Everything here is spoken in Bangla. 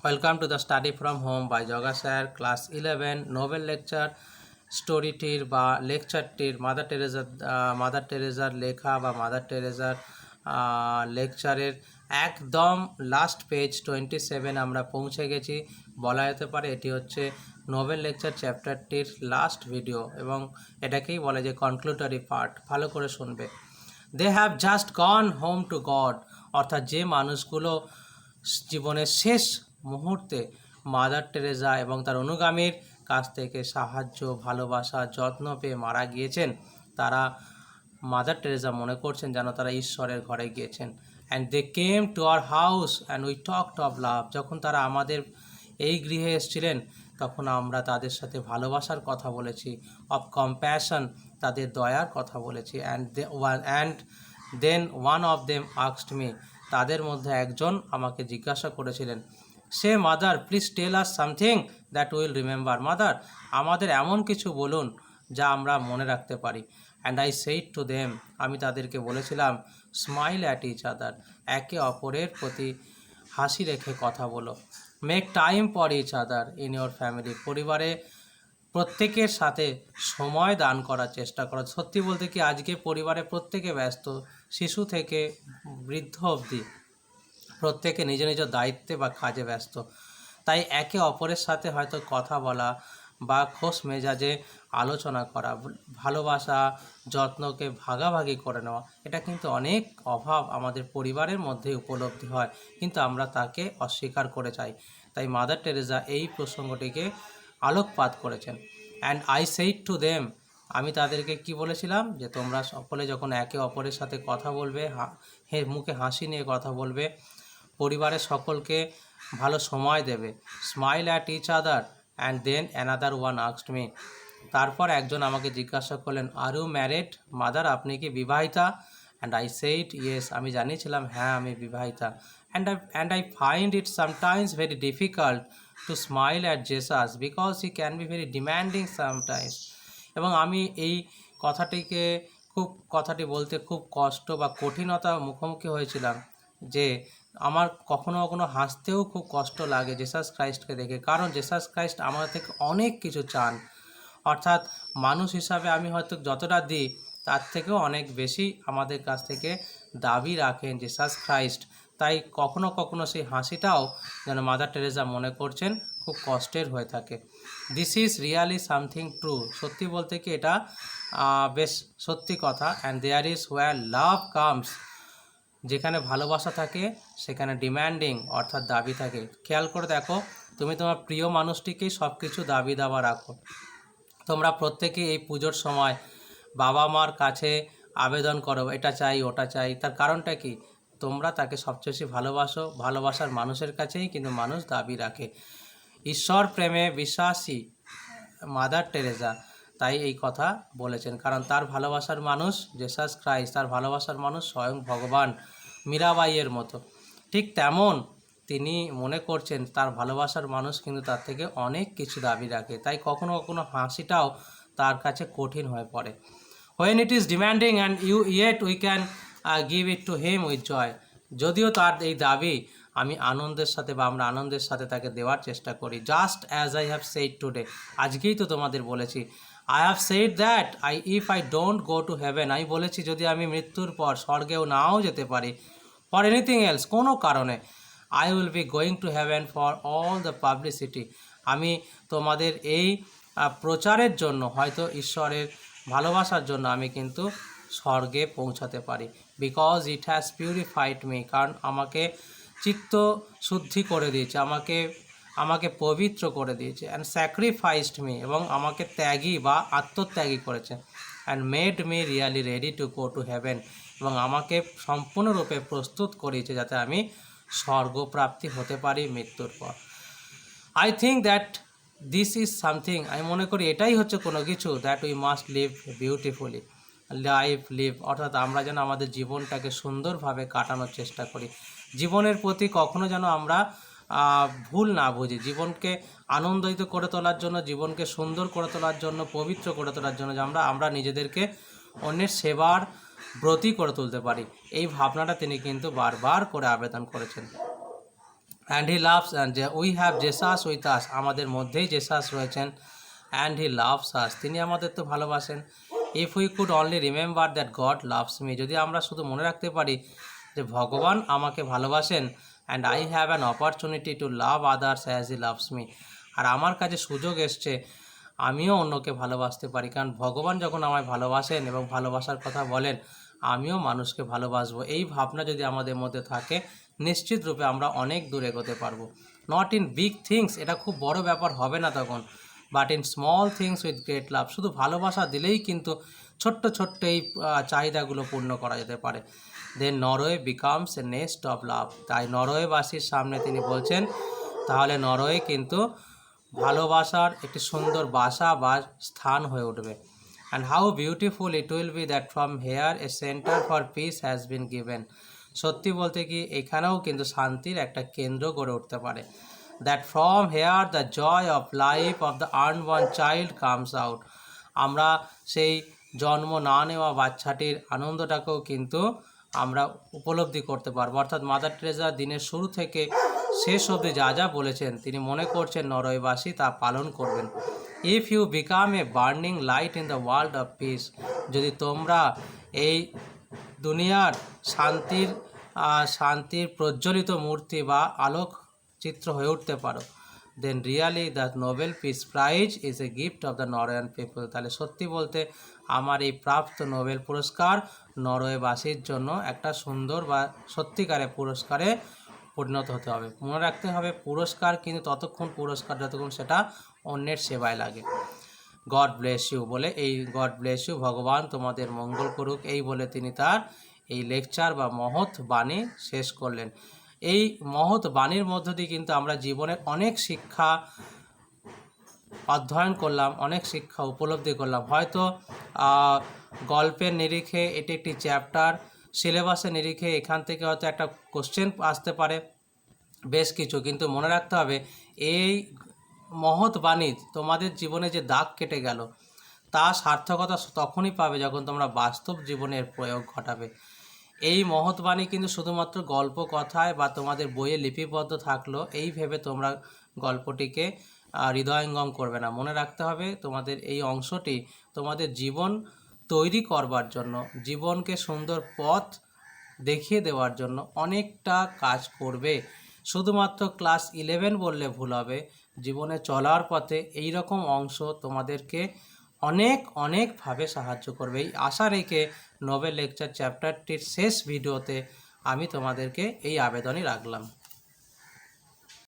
Welcome to the study from home by Yoga Sir, class 11 novel lecture স্টোরিটির বা লেকচারটির মাদার টেরেজার লেখা বা মাদার টেরেজার লেকচারের একদম লাস্ট পেজ 27 আমরা পৌঁছে গেছি। বলা যেতে পারে এটি হচ্ছে নোবেল লেকচার চ্যাপ্টারটির লাস্ট ভিডিও এবং এটাকেই বলে যে কনক্লুডারি পার্ট। ভালো করে শুনবে। They have just gone home to God, অর্থাৎ যে মানুষগুলো জীবনের শেষ মুহূর্তে মাদার টেরেজা এবং তার অনুগামীর কাছ থেকে সাহায্য, ভালোবাসা, যত্ন পেয়ে মারা গিয়েছেন, তারা মাদার টেরেজা মনে করছেন যেন তারা ঈশ্বরের ঘরে গিয়েছেন। And they came to our house and we talked of love. যখন তারা আমাদের এই গৃহে এসেছিলেন তখন আমরা তাদের সাথে ভালোবাসার কথা বলেছি, অফ কম্প্যাশন, তাদের দয়ার কথা বলেছি। And then one of them asked me, তাদের মধ্যে একজন আমাকে জিজ্ঞাসা করেছিলেন, say mother please tell us something that we'll remember. Mother, আমাদের এমন কিছু বলুন যা আমরা মনে রাখতে পারি। And I said to them, আমি তাদেরকে বলেছিলাম, স্মাইল অ্যাট ইচ আদার, একে অপরের প্রতি হাসি রেখে কথা বলো। Make time for each other in your family, পরিবারে প্রত্যেকের সাথে সময় দান করার চেষ্টা করো। সত্যি বলতে কি আজকে পরিবারে প্রত্যেকে ব্যস্ত, শিশু থেকে বৃদ্ধ অবধি প্রত্যেকে নিজ নিজ দায়িত্বে বা কাজে ব্যস্ত। তাই একে অপরের সাথে হয়তো কথা বলা বা খোশ মেজাজে আলোচনা করা, ভালোবাসা, যত্নকে ভাগাভাগি করে নেওয়া, এটা কিন্তু অনেক অভাব আমাদের পরিবারের মধ্যে উপলব্ধি হয়, কিন্তু আমরা তাকে অস্বীকার করে যাই। তাই মাদার টেরেজা এই প্রসঙ্গটিকে আলোকপাত করেছেন। And I said to them, আমি তাদেরকে কি বলেছিলাম, যে তোমরা সকলে যখন একে অপরের সাথে কথা বলবে, মুখে হাসি নিয়ে কথা বলবে, পরিবারের সকলকে ভালো সময় দেবে, smile at each other. And then another one asked me, তারপর একজন আমাকে জিজ্ঞাসা করলেন, আর ইউ ম্যারিড মাদার, আপনি কি বিবাহিতা? অ্যান্ড আই সেইড ইয়েস, আমি জানিয়েছিলাম হ্যাঁ আমি বিবাহিতা। And I find it sometimes very difficult to smile at Jesus because he can be very demanding sometimes. এবং আমি এই কথাটি বলতে খুব কষ্ট বা কঠিনতার মুখোমুখি হয়েছিলাম, যে আমার কখনো কখনো হাসতেও খুব কষ্ট লাগে জেসাস ক্রাইস্টকে দেখে, কারণ জেসাস ক্রাইস্ট আমার থেকে অনেক কিছু চান। অর্থাৎ মানুষ হিসাবে আমি হয়তো যতটা দিই তার থেকেও অনেক বেশি আমাদের কাছ থেকে দাবি রাখেন জেসাস ক্রাইস্ট। তাই কখনো কখনো সেই হাসিটাও যেন মাদার টেরেজা মনে করছেন খুব কষ্টের হয়ে থাকে। This is really something true, সত্যি বলতে কি এটা বেশ সত্যি কথা। And there is where love comes, যেখানে ভালোবাসা থাকে সেখানে ডিম্যান্ডিং অর্থাৎ দাবি থাকে। খেয়াল করে দেখো, তুমি তোমার প্রিয় মানুষটিকেই সব কিছু দাবি দাবা রাখো। তোমরা প্রত্যেকে এই পুজোর সময় বাবা মার কাছে আবেদন করো, এটা চাই ওটা চাই। তার কারণটা কি? তোমরা তাকে সবচেয়ে বেশি ভালোবাসো, ভালোবাসার মানুষের কাছেই কিন্তু মানুষ দাবি রাখে। ঈশ্বর প্রেমে বিশ্বাসী মাদার টেরেজা তাই এই কথা বলেছেন, কারণ তার ভালোবাসার মানুষ জেসাস ক্রাইস্ট, তার ভালোবাসার মানুষ স্বয়ং ভগবান, মীরাবাইয়ের মতো। ঠিক তেমন তিনি মনে করছেন তার ভালোবাসার মানুষ কিন্তু তার থেকে অনেক কিছু দাবি রাখে, তাই কখনো কখনো হাসিটাও তার কাছে কঠিন হয়ে পড়ে। When it is demanding and yet we can give it to him with joy, যদিও তার এই দাবি আমি আনন্দের সাথে বা আমরা আনন্দের সাথে তাকে দেওয়ার চেষ্টা করি। Just as I have said today, আজকেই তো তোমাদের বলেছি, I have said that if I don't go to heaven, আমি বলেছি যদি আমি মৃত্যুর পর স্বর্গেও নাও যেতে পারি, ফর এনিথিং এলস, কোনো কারণে, I will be going to heaven for all the publicity, আমি তোমাদের এই প্রচারের জন্য, হয়তো ঈশ্বরের ভালোবাসার জন্য আমি কিন্তু স্বর্গে পৌঁছাতে পারি। Because it has purified me, কারণ আমাকে চিত্ত শুদ্ধি করে দিয়েছে, আমাকে পবিত্র করে দিয়েছে। অ্যান্ড স্যাক্রিফাইসড মি, এবং আমাকে ত্যাগী বা আত্মত্যাগী করেছে। And made me really ready to go to heaven, এবং আমাকে সম্পূর্ণরূপে প্রস্তুত করিয়েছে যাতে আমি স্বর্গপ্রাপ্তি হতে পারি মৃত্যুর পর। I think that this is something, আমি মনে করি এটাই হচ্ছে কোনো কিছু, that we must live beautifully live, অর্থাৎ আমরা যেন আমাদের জীবনটাকে সুন্দরভাবে কাটানোর চেষ্টা করি। জীবনের প্রতি কখনো যেন আমরা ভুল না বুঝি, জীবনকে আনন্দিত করে তোলার জন্য, জীবনকে সুন্দর করে তোলার জন্য, পবিত্র করে তোলার জন্য যে আমরা নিজেদেরকে অন্যের সেবার ব্রতী করে তুলতে পারি, এই ভাবনাটা তিনি কিন্তু বারবার করে আবেদন করেছেন। And he loves, and we have Jesus with us, আমাদের মধ্যেই জেসাস রয়েছেন। অ্যান্ড হি লাভস আস, তিনি আমাদের তো ভালোবাসেন। If we could only remember that god loves me, যদি আমরা শুধু মনে রাখতে পারি যে ভগবান আমাকে ভালোবাসেন, and I have an opportunity to love others as he loves me, আর আমার কাছে সুযোগ এসছে আমিও অন্যকে ভালোবাসতে পারি, কারণ ভগবান যখন আমায় ভালোবাসেন এবং ভালোবাসার কথা বলেন, আমিও মানুষকে ভালোবাসবো। এই ভাবনা যদি আমাদের মধ্যে থাকে, নিশ্চিত রূপে আমরা অনেক দূর এগোতে পারবো। নট ইন বিগ থিংস, এটা খুব বড় ব্যাপার হবে না তখন, but in small things with great love, শুধু ভালোবাসা দিলেই কিন্তু ছোট্ট ছোট্ট এই চাহিদাগুলো পূর্ণ করা যেতে পারে। Then Norway becomes a nest of love, তাই নরওয়েবাসীর সামনে তিনি বলছেন তাহলে নরওয়ে কিন্তু ভালোবাসার একটি সুন্দর বাসা বা স্থান হয়ে উঠবে। And how beautiful it will be that from hair a centre for piece has been given, সত্যি বলতে কি এখানেও কিন্তু শান্তির একটা কেন্দ্র গড়ে উঠতে পারে। That from here the joy of life of the unborn child comes out, আমরা সেই জন্ম না নেওয়া বাচ্চাটির আনন্দটাকেও কিন্তু আমরা উপলব্ধি করতে পারবো। অর্থাৎ মাদার টেরেসা দিনের শুরু থেকে শেষ অবধি যা যা বলেছেন তিনি মনে করছেন নরওয়েবাসী তা পালন করবেন। If you become a burning light in the world of peace, যদি তোমরা এই দুনিয়ার শান্তির প্রজ্বলিত মূর্তি বা আলোক চিত্র হয়ে উঠতে পারো, then really the Nobel peace prize is a gift of the Norwegian people, তাহলে সত্যি বলতে আমার এই প্রাপ্ত নোবেল পুরস্কার নরওয়েবাসীর জন্য একটা সুন্দর বা সত্যিকারের পুরস্কারে পরিণত হতে হবে। মনে রাখতে হবে পুরস্কার কিন্তু ততক্ষণ পুরস্কার যতক্ষণ সেটা অন্যের সেবায় লাগে। গড ব্লেস ইউ বলে, এই গড ব্লেস ইউ, ভগবান তোমাদের মঙ্গল করুক, এই বলে তিনি তার এই লেকচার বা মহৎ বাণী শেষ করলেন। এই মহৎ বাণীর মধ্য দিয়ে কিন্তু আমরা জীবনের অনেক শিক্ষা অধ্যয়ন করলাম, অনেক শিক্ষা উপলব্ধি করলাম। হয়তো গল্পের নিরিখে এটি একটি চ্যাপ্টার, সিলেবাসের নিরিখে এখান থেকে হয়তো একটা কোশ্চেন আসতে পারে বেশ কিছু, কিন্তু মনে রাখতে হবে এই মহৎ বাণী তোমাদের জীবনে যে দাগ কেটে গেল তা সার্থকতা তখনই পাবে যখন তোমরা বাস্তব জীবনের প্রয়োগ ঘটাবে। এই মহৎ বাণী কিন্তু শুধুমাত্র গল্প কথায় বা তোমাদের বইয়ে লিপিবদ্ধ থাকলো এই ভেবে তোমরা গল্পটিকে হৃদয়ঙ্গম করবে না। মনে রাখতে হবে তোমাদের এই অংশটি তোমাদের জীবন তৈরি করবার জন্য, জীবনকে সুন্দর পথ দেখিয়ে দেওয়ার জন্য অনেকটা কাজ করবে। শুধুমাত্র ক্লাস 11 বললে ভুল হবে, জীবনে চলার পথে এই রকম অংশ তোমাদেরকে অনেকভাবে সাহায্য করবে। এই আশা রেখে নোবেল লেকচার চ্যাপ্টারটির শেষ ভিডিওতে আমি তোমাদেরকে এই আবেদনই রাখলাম।